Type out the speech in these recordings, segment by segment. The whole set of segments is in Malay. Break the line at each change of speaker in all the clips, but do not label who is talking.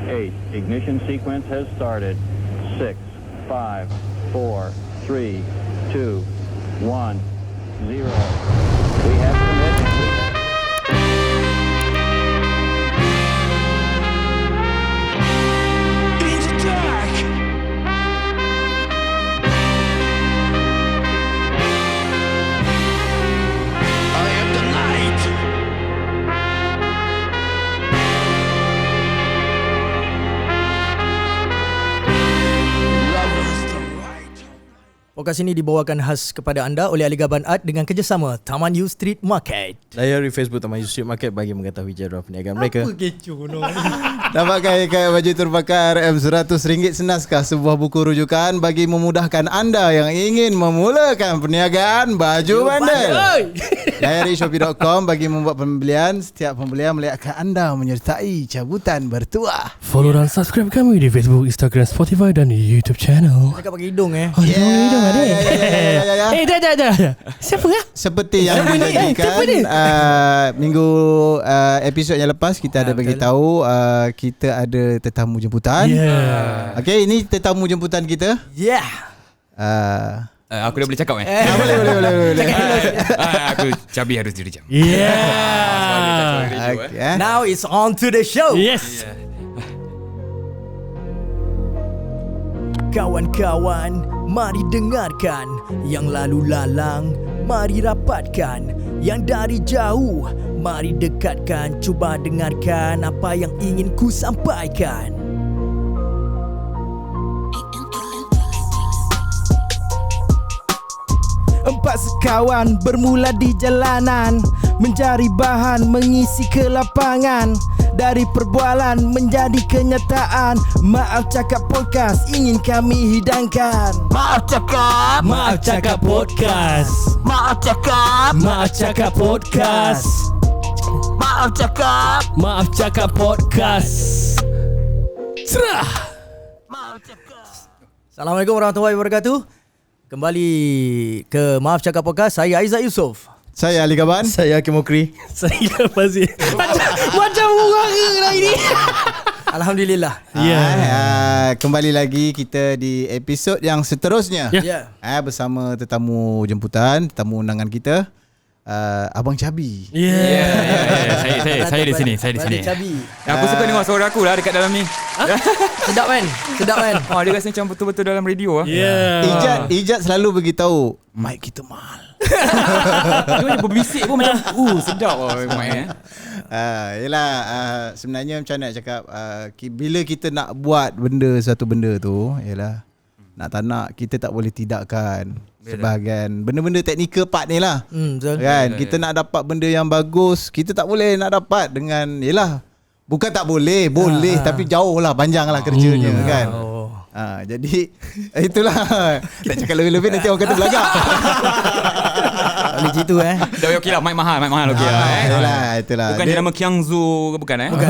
8. Ignition sequence has started. 6, 5, 4, 3, 2, 1, 0. We have commitment.
Podcast ini dibawakan khas kepada anda oleh Aligaban Art dengan kerjasama Taman U Street Market.
Layari Facebook Taman U Street Market bagi mengetahui jadual perniagaan mereka.
Apa kecoh no?
Dapatkan ikat baju terbakar RM100 senaskah sebuah buku rujukan bagi memudahkan anda yang ingin memulakan perniagaan baju bandel. Layari shopee.com bagi membuat pembelian. Setiap pembelian melihatkan anda menyertai cabutan bertuah.
Follow dan subscribe kami di Facebook, Instagram, Spotify dan YouTube channel.
Cakap pakai hidung
Hidung ada. Dah. Siapa lah?
Seperti yang dijanjikan minggu episod yang lepas kita ada bagi tahu kita ada tetamu jemputan. Okey, ini tetamu jemputan kita.
Aku dah boleh cakap
Boleh.
Aku cabi harus diri jam.
Okay.
Now it's on to the show.
Yes.
Kawan-kawan, mari dengarkan. Yang lalu lalang, mari rapatkan. Yang dari jauh, mari dekatkan. Cuba dengarkan apa yang ingin ku sampaikan. Empat sekawan bermula di jalanan, mencari bahan mengisi kelapangan. Dari perbualan menjadi kenyataan. Maaf Cakap Podcast ingin kami hidangkan.
Maaf Cakap
Podcast.
Maaf Cakap
Maaf Cakap Podcast.
Maaf Cakap
Podcast. Cerah.
Maaf Cakap.
Assalamualaikum warahmatullahi wabarakatuh. Kembali ke Maaf Cakap Podcast. Saya Aizat Yusof.
Saya Ali Gaban. Saya Hakim Mokri.
Saya Fazil. Macam orang lah ini.
Alhamdulillah.
Kembali lagi kita di episod yang seterusnya. Bersama tetamu jemputan, tetamu undangan kita, Abang Cabi.
Saya di sini.
Cabi.
Aku suka dengar suara aku lah dekat dalam ni.
Sedap kan?
Dia rasa macam betul-betul dalam radio.
Ijat selalu beritahu mic kita mahal.
Dia macam berbisik pun macam sedap mic
Yelah, sebenarnya macam nak cakap, bila kita nak buat satu benda tu, yelah, nak tak nak kita tak boleh tidakkan sebahagian benda-benda teknikal part ni lah.
Betul.
Kan, kita nak dapat benda yang bagus, kita tak boleh nak dapat dengan, yelah, bukan tak boleh, tapi jauh lah, panjang lah kerjanya kan. Jadi itulah. Nak cakap lebih-lebih nanti orang kata belagak.
Boleh gitu
Dah okey lah, mic mahal okey
lah. Itulah.
Bukan dia nama Kiangzu ke bukan
Bukan.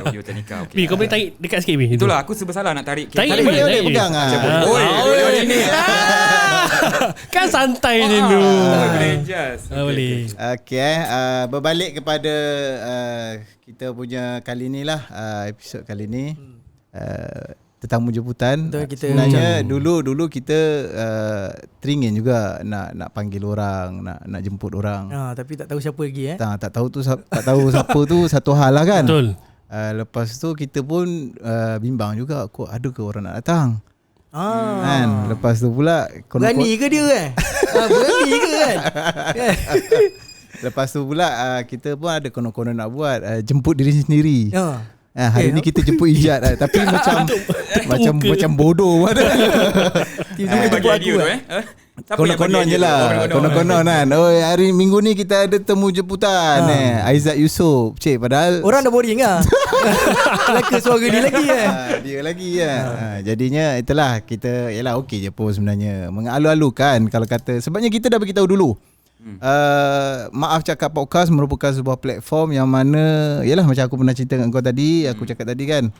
Audio Technica.
Bi, kau boleh tarik dekat sikit Bi.
Itulah aku serba salah nak tarik.
Boleh pegang
Boleh ni.
Kan santai ni dulu.
Boleh just.
Boleh.
Okey, berbalik kepada kita punya kali ni lah, episod kali ni. Tetamu jemputan. Sebenarnya dulu kita teringin juga nak panggil orang, nak jemput orang.
Tapi tak tahu siapa lagi
Tak tahu siapa tu satu hal lah kan.
Betul.
Lepas tu kita pun bimbang juga, kok ada ke orang nak datang. Kan? Lepas tu pula
berani ke dia berani ke kan?
Lepas tu pula kita pun ada konon-konon nak buat jemput diri sendiri. Hari ni kita jemput Ijat tapi macam bodoh.
Tiba-tiba jemput aku
Konon-konon je lah. Konon-konon kan. Hari minggu ni kita ada temu jemputan Aizat Yusof. Padahal
orang dah boring lah. Laka suara dia lagi
dia lagi jadinya itulah kita, yelah okey je pun sebenarnya. Mengalu-alukan kalau kata. Sebabnya kita dah beritahu dulu. Maaf Cakap Podcast merupakan sebuah platform yang mana, yelah macam aku pernah cerita dengan kau tadi, aku cakap tadi kan,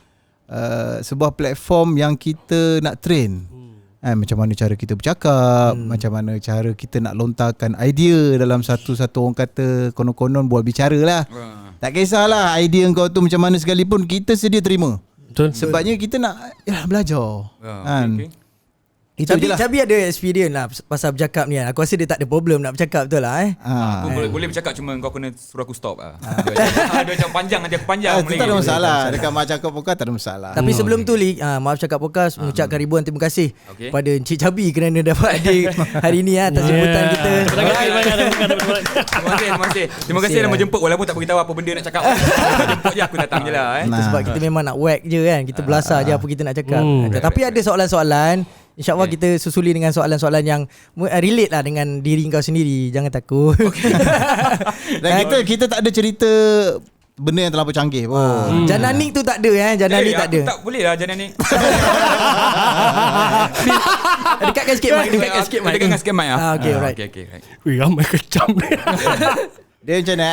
sebuah platform yang kita nak train macam mana cara kita bercakap, macam mana cara kita nak lontarkan idea dalam satu orang kata konon-konon bual bicara lah. Tak kisahlah idea kau tu macam mana sekalipun, kita sedia terima.
Betul.
Sebabnya kita nak belajar. Kan?
Okay.
Itu je lah.
Cabi ada experience lah pasal bercakap ni kan. Aku rasa dia tak ada problem nak bercakap, betul lah
Aku boleh bercakap, cuma kau kena suruh aku stop lah. Dia macam panjang, nanti aku panjang.
Itu tak ada masalah. Dekat Maaf Cakap Podcast tak ada masalah.
Tapi sebelum tu Li, Maaf Cakap Podcast mengucapkan ribuan terima kasih pada Encik Cabi kerana dapat hadir hari ni atas jemputan kita.
Terima kasih dah menjemput, walaupun tak beritahu apa benda nak cakap. Jemput je, aku datang je lah.
Itu sebab kita memang nak whack je kan. Kita belasah je apa kita nak cakap. Tapi ada soalan-soalan, InsyaAllah kita susuli dengan soalan-soalan yang relate lah dengan diri kau sendiri. Jangan takut.
Dan kita tak ada cerita benda yang terlalu canggih pun.
Jananik tu tak ada Jananik tak ada.
Tak boleh lah Jananik.
Dekatkan sikit mic.
Dekatkan sikit mic.
Okay, alright.
Okay, right.
Wih, ramai kecam ni.
Dia macam ni,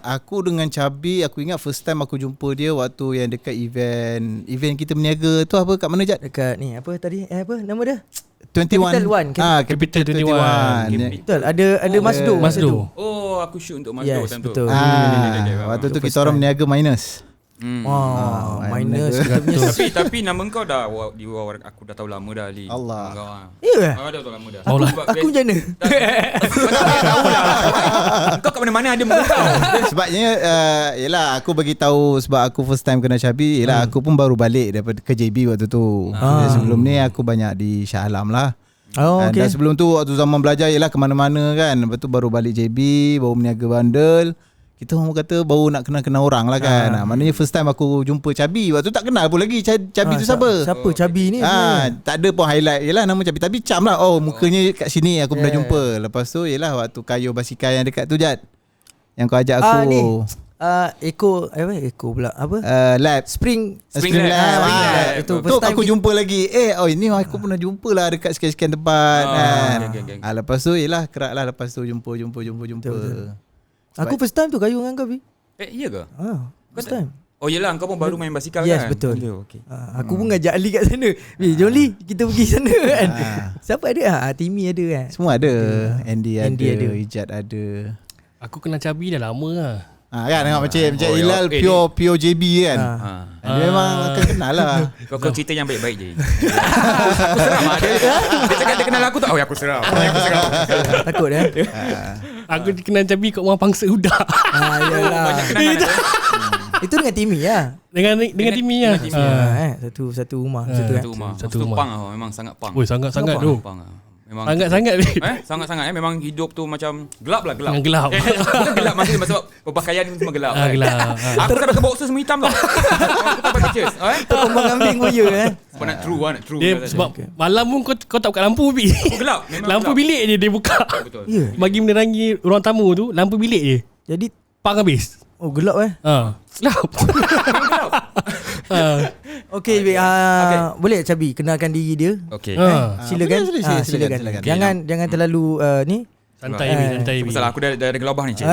aku dengan Cabi, aku ingat first time aku jumpa dia waktu yang dekat event kita berniaga tu apa, kat mana Jad?
Dekat ni apa tadi? Apa nama dia?
21.
Capital One.
Capital 21.
Betul. Ada Masdo.
Oh, aku shoot untuk Masdo
Yes,
time tu.
betul.
Waktu tu kita orang berniaga minus.
Minus kita punya.
Tapi nama kau dah aku dah tahu lama dah Ali.
Allah.
Ya.
Dah tahu lama dah.
Aku macam mana?
Tahu lah. Kau kat mana-mana ada muka kau.
Sebabnya yelah, aku bagi tahu sebab aku first time kena Cabi. Yelah, aku pun baru balik daripada ke JB waktu tu. Sebelum ni aku banyak di Shah Alam lah.
Okay.
Dan sebelum tu waktu zaman belajar yelah ke mana-mana kan. Lepas tu baru balik JB, baru berniaga bandel. Kita orang kata baru nak kenal-kenal orang lah kan. Maknanya first time aku jumpa Cabi. Waktu tu tak kenal pun lagi Cabi tu siapa.
Siapa Cabi ni?
Tak ada pun highlight. Yelah nama Cabi. Tapi cam lah. Oh mukanya kat sini aku pernah jumpa. Lepas tu yelah waktu kayu basikal yang dekat tu Jad, yang kau ajak aku.
Ni Eko pula apa?
Lab
Spring
Lab.
Itu
tu
first time
aku jumpa lagi. Ini aku pernah jumpa lah dekat sekian-sekian tempat kan. Lepas tu yelah kerak lah. Lepas tu jumpa.
Betul. Aku first time tu kayu dengan kau, Bi.
Iya ke?
First time.
Oh yelah, kau pun baru main basikal
yes,
kan?
Yes, betul.
Okay.
Aku pun ngajak Ali kat sana. Bi, jom Li, kita pergi sana kan. Siapa ada? Timmy ada kan?
Semua ada. Andy ada. Ijat ada.
Aku kenal Cabi dah lama lah.
Kan tengok macam Ilal pure JB kan. Dia memang akan kenal lah.
Kau cerita yang baik-baik je. Aku seram lah. Dia cakap dia kenal aku tak. Aku seram.
Takut
Aku kenal Cabi kat rumah pangsa budak.
Yalah.
Banyak kenangan.
Itu dengan Timmy lah.
Dengan Timmy lah.
Satu rumah.
Satu rumah. Pang lah. Memang sangat pang.
Woi, sangat-sangat tu. Memang sangat-sangat ni.
Sangat-sangat memang hidup tu macam gelap lah, gelap.
Gelap.
Bukan gelap maksudnya sebab berpakaian ni semua gelap.
Gelap.
Aku sampai ke boxer semua hitam tau. Aku tak pakai pictures.
Terbang kambing pun ya
Sebab nak true.
Dia sebab malam pun kau tak buka lampu Bi.
Gelap.
Lampu bilik je dia buka.
Betul.
Bagi menerangi ruang tamu tu, lampu bilik je.
Jadi
Pang habis.
Oh gelap
Gelap.
Okay, boleh Cabi kenalkan diri dia.
Okay.
Silakan.
Silakan.
Jangan terlalu ni.
Santai.
Masalah aku dah gelabah ni, cik.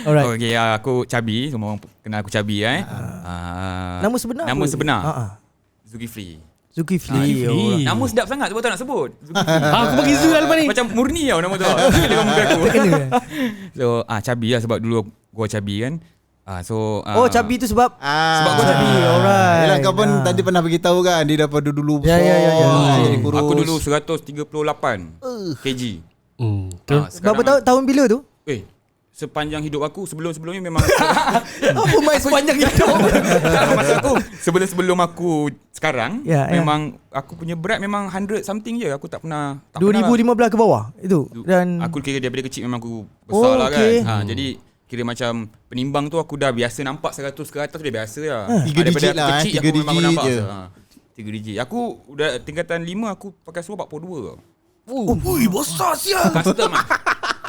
Alright.
Okay, aku Cabi. Semua orang kenal aku Cabi.
Nama sebenar?
Nama sebenar Zulkifli. Nama sedap sangat sebab tak nak sebut.
Aku bagi Zul lepas ni.
Macam murni tau nama tu. Dengan muka aku. So Cabi lah sebab dulu gua Cabi kan.
Cabi tu sebab
gua
Cabi. Alright.
Yelah kau pun tadi pernah beritahu kan dia daripada dulu
Ya.
jadi kurus.
Aku dulu 138 kg.
Berapa tahun bila tu?
Sepanjang hidup aku sebelum-sebelumnya memang
Apa main sepanjang hidup?
Masa aku sebelum aku sekarang memang aku punya berat memang 100 something je. Aku tak pernah
2015 ke bawah itu. Dan
aku kira daripada kecil memang aku besar lah kan. Jadi kira macam penimbang tu aku dah biasa nampak 100 ke atas dah biasa lah.
3 digit lah.
Kecil aku memang nampak je. 3 digit. Aku udah tingkatan 5 aku pakai seluar 42.
Ui, besar sial.
Custom lah.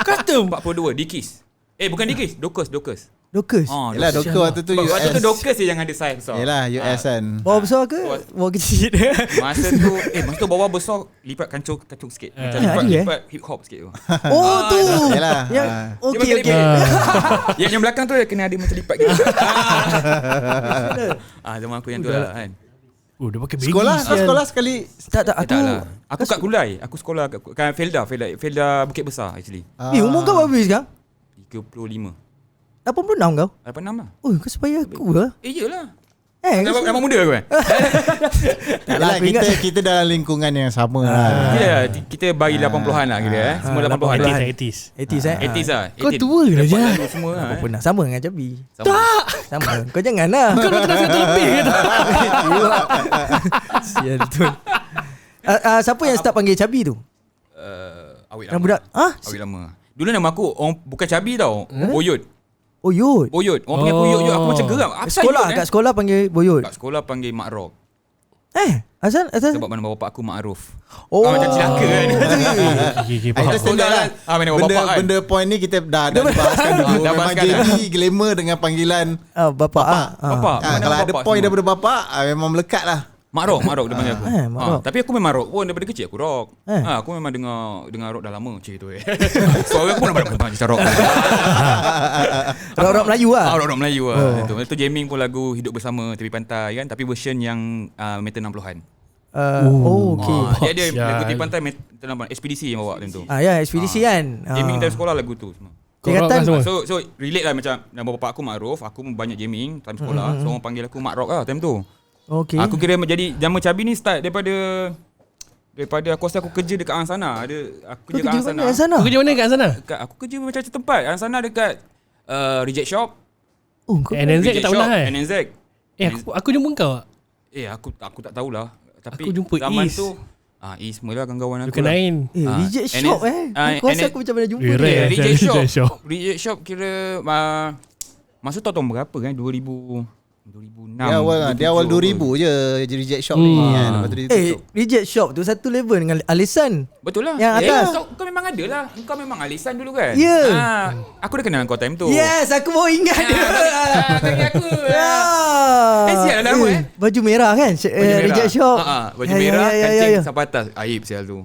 Custom
42 Dickies. Bukan Dickies, Dockers.
Yelah Dockers waktu tu US.
Waktu tu Dockers je yang ada saiz besar.
Yelah US kan.
Bawah besar ke? Bawah kecil.
Masa tu bawah besar lipat kancung sikit. Macam lipat hip hop sikit tu.
Tu.
Yelah.
Okey.
Yang belakang tu kena ada macam lipat gitu. Zaman aku yang tu lah kan.
Dia pakai baggy.
Sekolah sekali.
Tak
aku kat Kulai. Aku sekolah kat Felda Bukit Besar actually.
Umur kau berapa sekarang?
35.
86 kau?
86 lah.
Oh, kau supaya aku lah.
Iyalah.
Kau
Nama muda aku kan?
Yalah, kita dalam lingkungan yang sama lah.
Kita bayi 80-an lah kira Semua 80-an lah.
80s
80s lah.
Kau tua lah je.
Semua lah.
Apa pernah sama dengan Cabi?
Tak.
Sama. Kau jangan lah.
Kau nak kena satu lebih ke tak?
Sial tu. Siapa yang start panggil Cabi tu?
Awet
Yang
lama.
budak.
Awet lama. Dulu nama aku bukan Cabi tau. Boyot.
Oh, Yud.
Boyot. Orang panggil aku Yot. Aku macam geram. Apa
Sekolah,
Yot,
kat sekolah panggil Boyot.
Kat sekolah panggil Mak Rob.
Asal?
Sebab mana bapak aku Ma'ruf.
Oh.
Macam celaka kan.
Okay,
Kita
faham.
standard lah.
Mana bapak kan.
Benda point ni kita dah bahaskan dulu.
Dah
Memang
bahaskan
JB glamour dengan panggilan
Bapak.
Bapak. Mana
kalau ada
bapak
point
semua?
daripada bapak memang melekat lah.
Mak Rock dia panggil aku.
Mak Rock.
Tapi aku memang rock pun daripada kecil aku rock. Aku memang dengar rock dah lama macam tu. Suara aku pun nampak macam rock.
Rock Melayu lah.
Rock Melayu lah. Itu jamming pun lagu Hidup Bersama Tepi Pantai kan, tapi version yang metal 60-an.
Okay.
Dia ada lagu Tepi Pantai metal 60-an, Ekspedisi yang bawa time tu.
Ya, ekspedisi kan.
Jamming dari sekolah lagu tu semua.
Tingkatan.
So relate lah macam nama bapak aku Ma'ruf, aku pun banyak jamming time sekolah. So orang panggil aku Mak Rock lah time tu.
Okay.
Aku kira jadi nama Cabi ni start daripada aku rasa aku kerja dekat Ansana. Aku kerja kat Ansana.
sana?
Kau kerja mana kat sana?
Aku kerja macam-macam tempat. Ansana dekat Reject Shop.
Oh, kau
NNZ
Reject
tak pernah kan?
NNZ.
Aku jumpa kau tak?
Aku tak tahulah. Tapi
Aku jumpa
zaman
Is.
tu Is semua lah kawan-kawan aku.
Berkenain.
Reject Shop Kau rasa aku macam mana jumpa
Rare.
dia?
Reject
Reject
Shop.
Shop.
Reject Shop kira masa tu tahun berapa kan? 2006.
Dia awal 2000 je reject shop ni kan. Lepas tu dia tutup.
Reject Shop tu satu level dengan Alisan.
Betul lah.
Yang atas.
Kau memang ada lah. Kau memang alisan dulu kan?
Ya.
Aku dah kenal kau time tu.
Yes, aku baru ingat dia.
Kau ingat aku. Sial dah lama
Baju merah kan?
Baju merah.
Reject Shop.
Baju merah, kancing sampai atas. Aib sial tu.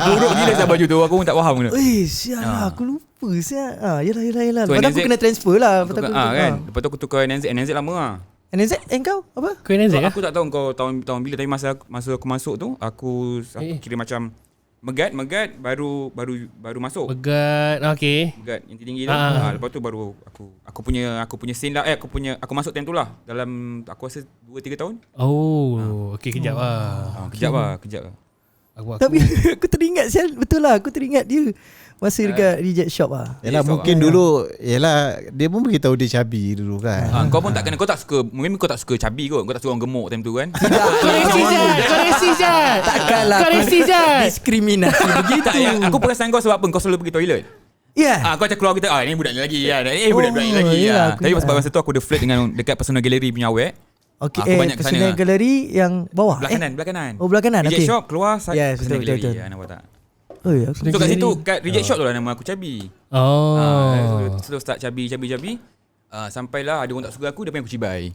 Buruk gila sial baju tu. Aku pun tak faham kena.
Sial lah, aku lupa sial. Yelah.
So,
Lepas tu aku
NNZ
kena transfer lah.
Kan? Lepas tu aku tukar NNZ lama lah.
NNZ kau apa?
Kau NNZ ke?
Aku tak tahu kau tahun bila, tapi masa aku masuk tu aku kira macam megat baru masuk.
Megat. Okay.
Megat yang tinggi tu. Lepas tu baru aku punya scene lah. Aku masuk time tu lah. Dalam aku rasa 2-3 tahun.
Okay, kejap lah.
Kejap lah.
Tapi aku teringat sial. Betul lah, aku teringat dia masa dekat Reject Shop lah.
Yalah mungkin dulu dia pun beritahu dia cabi dulu kan.
Kau pun tak kena, kau tak suka, mungkin kau tak suka cabi kot. Kau tak suka orang gemuk time tu kan.
Kau racist je.
Takkanlah
Kau racist je.
diskriminasi begitu.
Tak, aku perasan kau sebab apa? Kau selalu pergi toilet.
Ya.
Kau macam keluar kita, ni budak ni lagi. Budak ni lagi.
yelah,
Tapi sebab masa tu aku ada flirt dengan dekat personal gallery punya awet.
Okey,
Aku banyak ke sana.
personal gallery yang bawah.
Belah kanan.
Oh, belah kanan.
Reject
Okey.
Shop keluar
Yes,
personal
betul,
gallery.
betul.
Nampak tak?
Aku
So kat situ kat Reject Shop tu lah nama aku Cabi. So start Cabi. Sampailah ada orang tak suka aku, dia pengen aku cibai.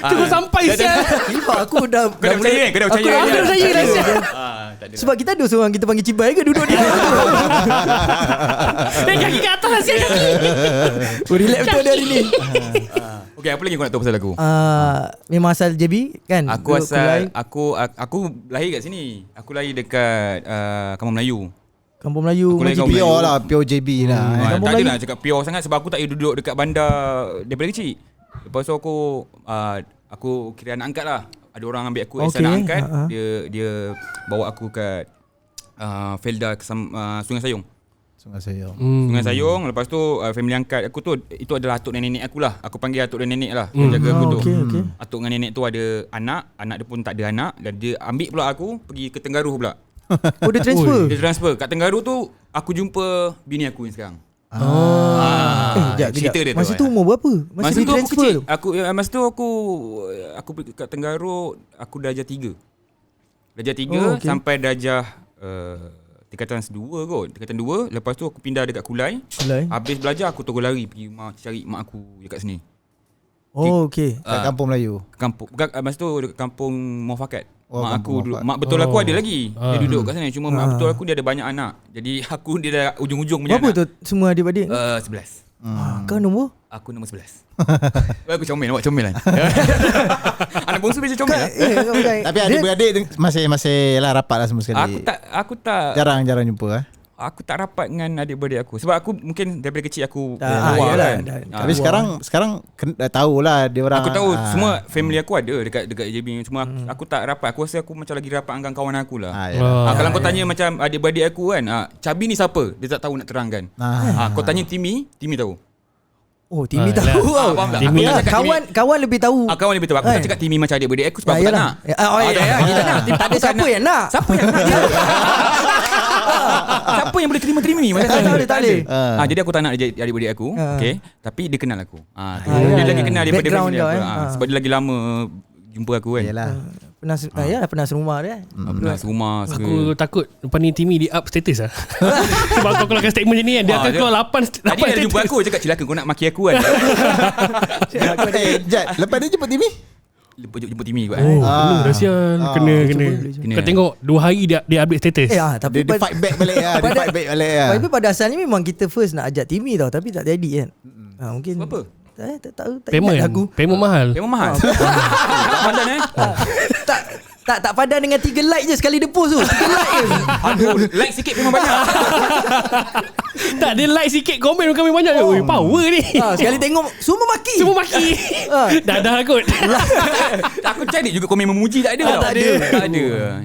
Cukup sampai sial.
Aku dah
Kau dah percaya kan? Kau dah percaya
Aku dah percaya dah sial.
Tak ada.
sebab kita ada seorang kita panggil cibai ke duduk dia.
Kaki ke atas sial kaki.
Relax betul dia hari ni.
Okay, apa lagi kau nak tahu pasal aku?
Memang asal JB kan?
Aku
Duduk
asal
Kulai,
aku lahir kat sini. Aku lahir dekat Kampung Melayu.
Kampung Melayu.
Aku lahir
Majid.
Kampung
Pure lah, pure JB lah.
Kampung
Tak ada
Melayu.
nak cakap pure sangat sebab aku tak payah duduk dekat bandar daripada kecil. Lepas tu aku kira anak angkat lah. Ada orang ambil aku as
Okay.
anak angkat. Dia bawa aku kat Felda Sungai Sayong.
Sungai Sayong.
Sungai Sayong. Lepas tu family angkat aku tu, itu adalah atuk dan nenek aku lah. Aku panggil atuk dan nenek lah yang jaga aku tu.
Okay.
Atuk dengan nenek tu ada anak dia pun tak ada anak. Dan dia ambil pula aku pergi ke Tenggaruh pula.
Oh, dia transfer.
Dia transfer. Kat Tenggaruh tu aku jumpa bini aku yang sekarang. Cerita dia tu.
Masa tu umur berapa?
Masa
dia
tu aku
transfer
kecil. Masa tu aku pergi kat Tenggaruh, aku darjah 3. Darjah 3
okay.
sampai darjah tingkatan 2 kot. Tingkatan 2, lepas tu aku pindah dekat Kulai. Habis belajar aku terus lari pergi cari mak aku dekat sini.
Oh, okey.
Kat Kampung Melayu.
Kampung. Masa tu dekat kampung Muafakat.
Oh,
mak
Kampung
aku dulu.
Muafakat.
Mak betul aku ada lagi. Dia duduk kat sana. Cuma mak betul aku dia ada banyak anak. Jadi aku dia dah ujung-ujung punya
Berapa
anak.
tu semua adik-adik?
11.
Kau nombor?
Aku nombor 11. Aku comel, awak comel kan. Anak bongsu biasa comel lah.
Tapi adik-beradik masih lah rapat lah semua sekali.
Aku tak
Jarang jumpa
aku tak rapat dengan adik-beradik aku. Sebab aku mungkin daripada kecil aku
yalah,
kan.
Tapi sekarang dah tahulah dia orang.
Aku tahu semua family aku ada dekat JB semua. Aku tak rapat. Aku rasa aku macam lagi rapat dengan kawan aku lah. Kalau kau tanya macam adik-beradik aku kan, Cabi ni siapa? Dia tak tahu nak terangkan. Kau tanya Timmy tahu.
Oh, Timmy tahu.
Faham tak?
Timmy.
Aku tak cakap Timmy.
Kawan lebih tahu.
Kawan lebih tahu. Aku tak cakap Timmy macam adik-beradik aku sebab aku tak nak.
Kita nak. Tak ada siapa yang nak.
Siapa yang nak? Siapa yang boleh terima Timmy?
Tak ada.
Jadi aku tak nak adik-beradik aku. Okay. Tapi dia kenal aku. Dia lagi kenal daripada
background
family
kau,
aku. Sebab dia lagi lama jumpa aku kan.
Yalah.
Pernah serumah dia.
Pernah serumah.
Aku takut lepas ni Timmy di up status lah. Sebab kau keluarkan statement macam ni kan, dia akan keluar 8
Tadi dia jumpa aku cakap celaka kau nak maki aku kan.
Jad, lepas dia jemput Timmy?
Jemput Timmy kot.
Kena dah sial. Kena. Kau tengok 2 hari dia update status.
Tapi
Dia fight back balik lah. Dia fight back balik lah.
Tapi pada asalnya memang kita first nak ajak Timmy tau, tapi tak jadi kan. Mungkin
Sebab apa?
Tak tahu. Tak
Payment.
ingat aku.
Payment mahal.
Memang mahal. Tak pandang
Tak padan dengan 3 like je sekali dia post tu. 3 like je.
Aduh, like sikit memang banyak.
Tak, dia like sikit, komen kami banyak. Oi, power ni.
Sekali tengok semua maki.
Semua maki. Dah kot.
Aku cari juga komen memuji tak ada.
Tak ada.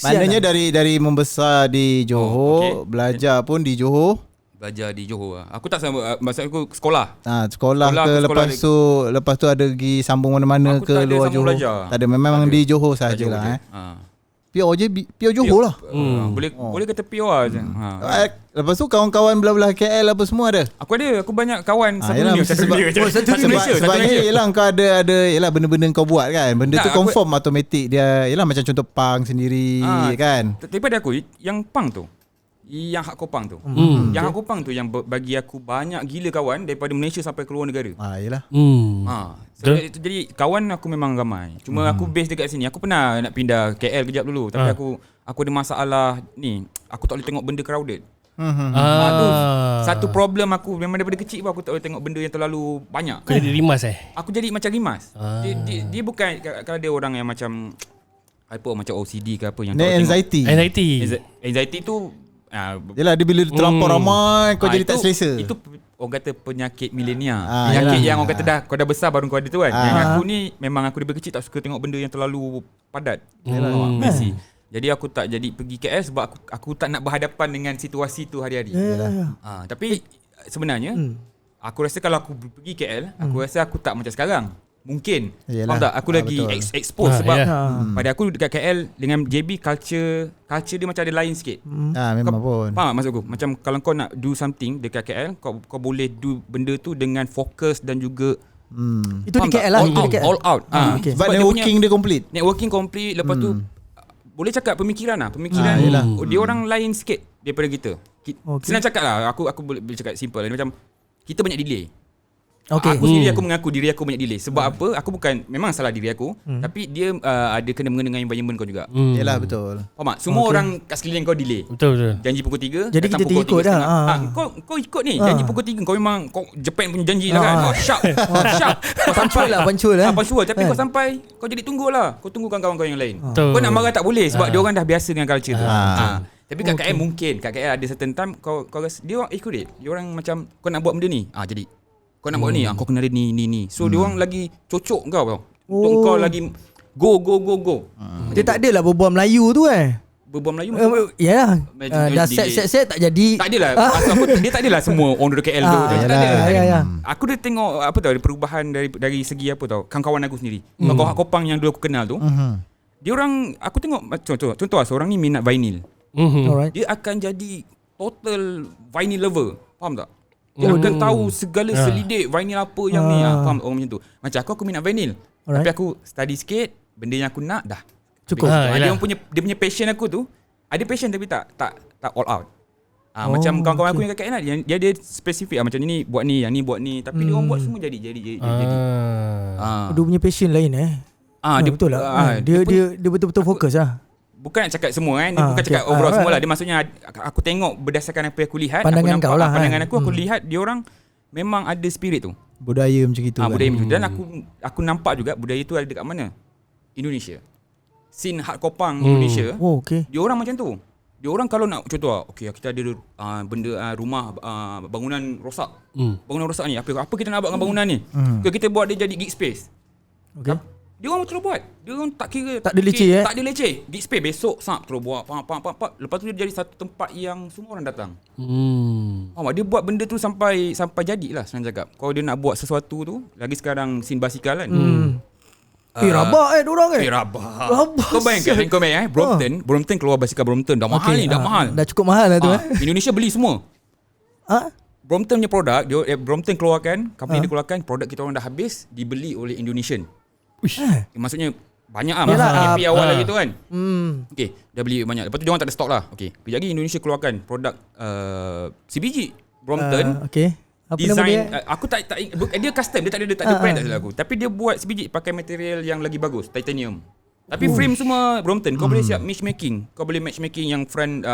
Maknanya dari membesar di Johor, belajar pun di Johor.
Belajar di Johor. Aku tak sama, maksud aku sekolah.
Sekolah ke lepas tu ada pergi sambung mana-mana
Aku
ke
tak ada
luar
sambung
Johor.
belajar.
Tak ada, memang di Johor sajalah. Pure Johor lah.
Boleh kata pure je.
Lepas tu kawan-kawan belah-belah KL apa semua ada.
Aku banyak kawan satu
Yelah,
dunia.
mesti sebabnya yelah kau ada yelah benda-benda kau buat kan. Benda tu confirm automatik dia. Yelah macam contoh punk sendiri kan.
Daripada aku yang punk tu, yang hardcore punk tu. Yang hardcore punk tu yang bagi aku banyak gila kawan daripada Malaysia sampai ke luar negara.
Yelah.
Jadi kawan aku memang ramai. Cuma aku base dekat sini. Aku pernah nak pindah KL kejap dulu, tapi aku ada masalah ni. Aku tak boleh tengok benda crowded. Tu satu problem aku memang daripada kecil pun aku tak boleh tengok benda yang terlalu banyak.
Kau jadi rimas
Aku jadi macam rimas. Dia bukan, kalau ada orang yang macam macam OCD ke apa yang anxiety tu
yelah dia bila terlampau ramai kau jadi tak selesa.
Itu orang kata penyakit milenial. Penyakit yang orang kata kau dah besar baru kau ada tu kan. Yang aku ni memang aku daripada kecil tak suka tengok benda yang terlalu padat. Busy. Jadi aku tak jadi pergi KL sebab aku tak nak berhadapan dengan situasi tu hari-hari. Tapi sebenarnya aku rasa kalau aku pergi KL, aku rasa aku tak macam sekarang. Mungkin. Faham tak? Aku lagi expose sebab pada aku dekat KL dengan JB culture dia macam ada lain sikit.
Memang pun.
Faham tak maksud aku? Macam kalau kau nak do something dekat KL, kau boleh do benda tu dengan fokus dan juga
itu di KL lah.
All out.
Sebab networking dia complete.
Networking complete. Lepas tu boleh cakap pemikiran dia orang lain sikit daripada kita. Senang cakap lah. Aku boleh cakap simple. Macam kita banyak delay. Aku sendiri aku mengaku diri aku banyak delay. Sebab apa? Aku bukan memang salah diri aku, tapi dia ada kena-mengena dengan environment kau juga.
Yalah betul.
Faham tak? Semua orang kat sekeliling kau delay.
Betul.
Janji pukul 3,
jadi kita ikut dah.
Kau ikut ni. Janji pukul 3 kau memang kau Japan punya janji lah kan. Sharp. Kau sampai lah punctual tapi kau sampai kau jadi tunggulah. Kau tunggu kawan-kawan kau yang lain. Kau nak marah tak boleh sebab dia orang dah biasa dengan culture tu. Tapi kat KL mungkin kat KL ada certain time kau rasa dia orang ikut dia. Dia orang macam kau nak buat benda ni. Jadi kau nak buat ni, kau kena ada ni. So dia orang lagi cocok kau tau. Untuk kau lagi go.
Dia tak adalah berbual Melayu tu
Berbual Melayu
yalah. Dah set tak jadi. Tak
adalah. Maksud aku dia tak adalah semua orang dari KL tu. Tak ada. Aku dah tengok apa tau perubahan dari segi apa tau. Kawan-kawan aku sendiri. Kawan Kopang yang dulu aku kenal tu. Dia orang aku tengok contoh seorang ni minat vinyl. Dia akan jadi total vinyl lover. Faham tak? Dia akan tahu segala selidik vinyl apa yang ni. Faham orang macam tu. Macam aku minat vinyl. Tapi aku study sikit, benda yang aku nak dah cukup. Dia punya passion aku tu, ada passion tapi tak all out. Macam kawan-kawan aku yang kat KL dia ada spesifik macam ni buat ni, yang ni buat ni, tapi dia orang buat semua jadi.
Dia punya passion lain dia betul lah. Dia betul-betul fokus lah.
Bukan nak cakap semua kan. Dia bukan cakap overall semua lah. Dia maksudnya aku tengok berdasarkan apa yang aku lihat.
Pandangan kau lah.
Pandangan aku lihat dia orang memang ada spirit tu.
Budaya macam itu.
Budaya macam tu. Dan aku nampak juga budaya tu ada dekat mana? Indonesia. Scene hardcore punk Indonesia. Dia orang macam tu. Dia orang kalau nak contoh okey kita ada benda rumah bangunan rosak. Bangunan rosak ni apa kita nak buat dengan bangunan ni? Kita buat dia jadi gig space.
Okey.
Dia orang terus buat. Dia orang tak kira
Tak ada leceh,
Tak ada leceh. Gig space besok terus buat lepas tu dia jadi satu tempat yang semua orang datang. Faham tak? Dia buat benda tu sampai jadilah senang cakap. Kalau dia nak buat sesuatu tu, lagi sekarang scene basikal kan.
Rabak diorang
Rabak.
Rabak.
Kau bayangkan Brompton keluar basikal Brompton dah mahal ni, dah mahal.
Dah cukup mahal lah tu
Indonesia beli semua.
Ha?
Brompton punya produk, Brompton keluarkan, company dia keluarkan, produk kita orang dah habis, dibeli oleh Indonesian. Maksudnya banyak masa KP awal lagi tu kan. Okey, dah beli banyak. Lepas tu dia orang tak ada stok lah. Okey, kejap lagi Indonesia keluarkan produk CBG Brompton.
Okey. Apa nama
design
dia?
aku tak dia custom, dia tak ada brand tak salah aku. Tapi dia buat CBG pakai material yang lagi bagus, titanium. Tapi frame semua Brompton. Kau boleh siap matchmaking. Kau boleh matchmaking yang front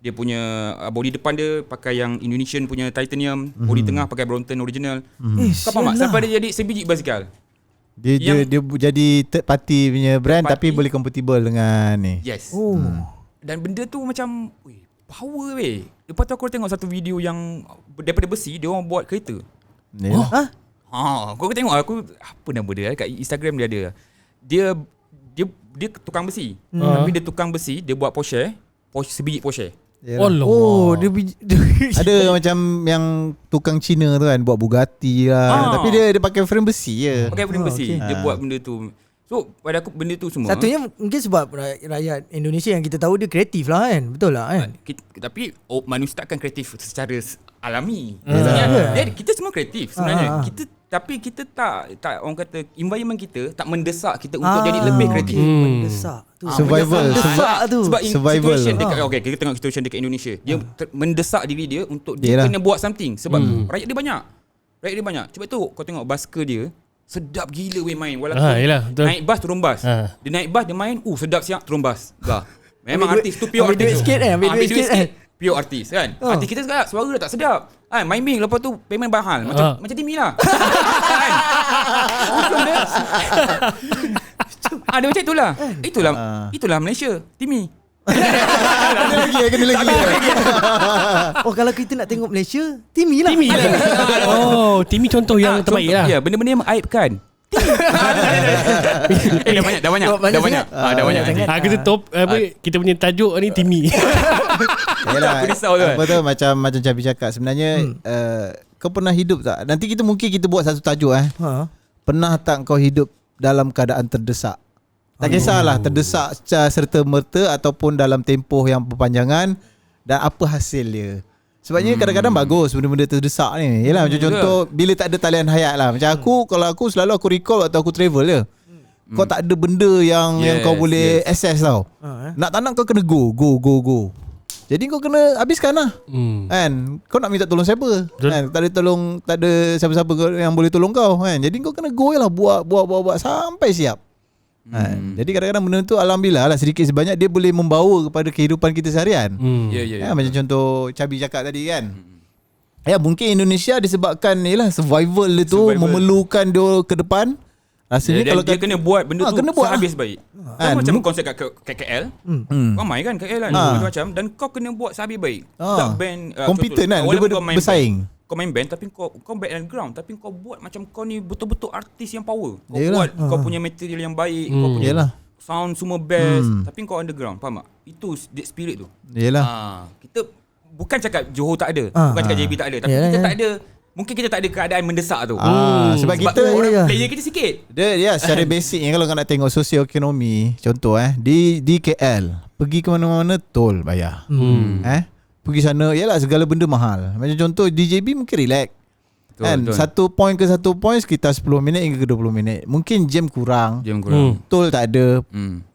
dia punya body depan dia pakai yang Indonesian punya titanium, body tengah pakai Brompton original. Kau faham tak? Sampai dia jadi sebiji basikal.
Dia jadi third party punya brand tapi boleh compatible dengan ni.
Yes. Dan benda tu macam power weh. Lepas tu aku tengok satu video yang daripada besi dia orang buat kereta. Kau tengok aku apa nama dia kat Instagram dia ada. Dia tukang besi. Tapi dia tukang besi, dia buat Porsche sebiji Porsche.
Ada macam yang tukang Cina tu kan buat Bugatti lah. Tapi dia pakai frame besi je.
Pakai frame besi. Dia buat benda tu. So pada aku benda tu semua.
Satunya mungkin sebab rakyat Indonesia yang kita tahu dia kreatif lah kan. Betul lah kan.
Tapi manusia takkan kreatif secara alami. Sebenarnya kita semua kreatif sebenarnya. Tapi kita tak orang kata environment kita tak mendesak kita untuk jadi lebih kreatif.
Mendesak tu.
Survival.
Sebab
survival.
situation dekat kita tengok situation dekat Indonesia. Dia mendesak diri dia untuk dia kena buat something sebab rakyat dia banyak. Sebab tu kau tengok basker dia sedap gila weh main walaupun naik bas turun bas. Dia naik bas dia main sedap siap turun bas. Memang artis tu pure artis.
Ambil duit sikit
pure artis kan. Artis kita sekarang suara dah tak sedap. Main bing lepas tu payment mahal. Macam Timmy lah. Dia macam itulah. Itulah Malaysia, Timmy.
Kena lagi.
Kalau kita nak tengok Malaysia, Timmy lah.
Timmy contoh yang terbaik lah.
Ya, benda-benda yang aibkan. Dah banyak.
Kita top kita punya tajuk ni Timmy.
Yalah,
aku risau tu.
Apa tu macam Cabi cakap sebenarnya kau pernah hidup tak? Nanti kita mungkin buat satu tajuk Pernah tak kau hidup dalam keadaan terdesak? Tak kisahlah terdesak secara serta-merta ataupun dalam tempoh yang berpanjangan dan apa hasil dia. Sebabnya kadang-kadang bagus benda-benda terdesak ni. Yalah macam contoh bila tak ada talian hayat lah. Macam kalau aku selalu aku recall waktu aku travel je. Kau tak ada benda yang kau boleh access tau. Nak tak nak kau kena go. Jadi kau kena habiskan lah. Kan? Kau nak minta tolong siapa? Kan? Tak ada siapa-siapa yang boleh tolong kau kan. Jadi kau kena go lah buat sampai siap. Jadi kadang-kadang benda tu alhamdulillah lah sedikit sebanyak dia boleh membawa kepada kehidupan kita seharian. Macam contoh Cabi cakap tadi kan. Mungkin Indonesia disebabkan survival dia tu memerlukan dia ke depan. Rasanya kalau
dia kena buat benda tu
kena buat
sehabis baik. Macam konsep kat KL. Ramai kan KL kan macam dan kau kena buat sehabis baik. Tak band
kompeten kan dia bersaing.
Kau main band tapi kau back and ground tapi kau buat macam kau ni betul-betul artis yang power. Kau buat kau punya material yang baik, kau punya sound semua best tapi kau underground, faham tak? Itu spirit tu. Kita bukan cakap Johor tak ada, bukan cakap JB tak ada, tapi kita tak ada. Mungkin kita tak ada keadaan mendesak tu.
Sebab kita
orang player kita sikit.
Dia secara basicnya kalau kau nak tengok sosioekonomi, contoh di KL, pergi ke mana-mana tol bayar. Pergi sana yalah segala benda mahal. Macam contoh DJB mungkin relax. Kan satu point ke satu point sekitar 10 minit hingga ke 20 minit. Mungkin jam kurang. Tol tak ada.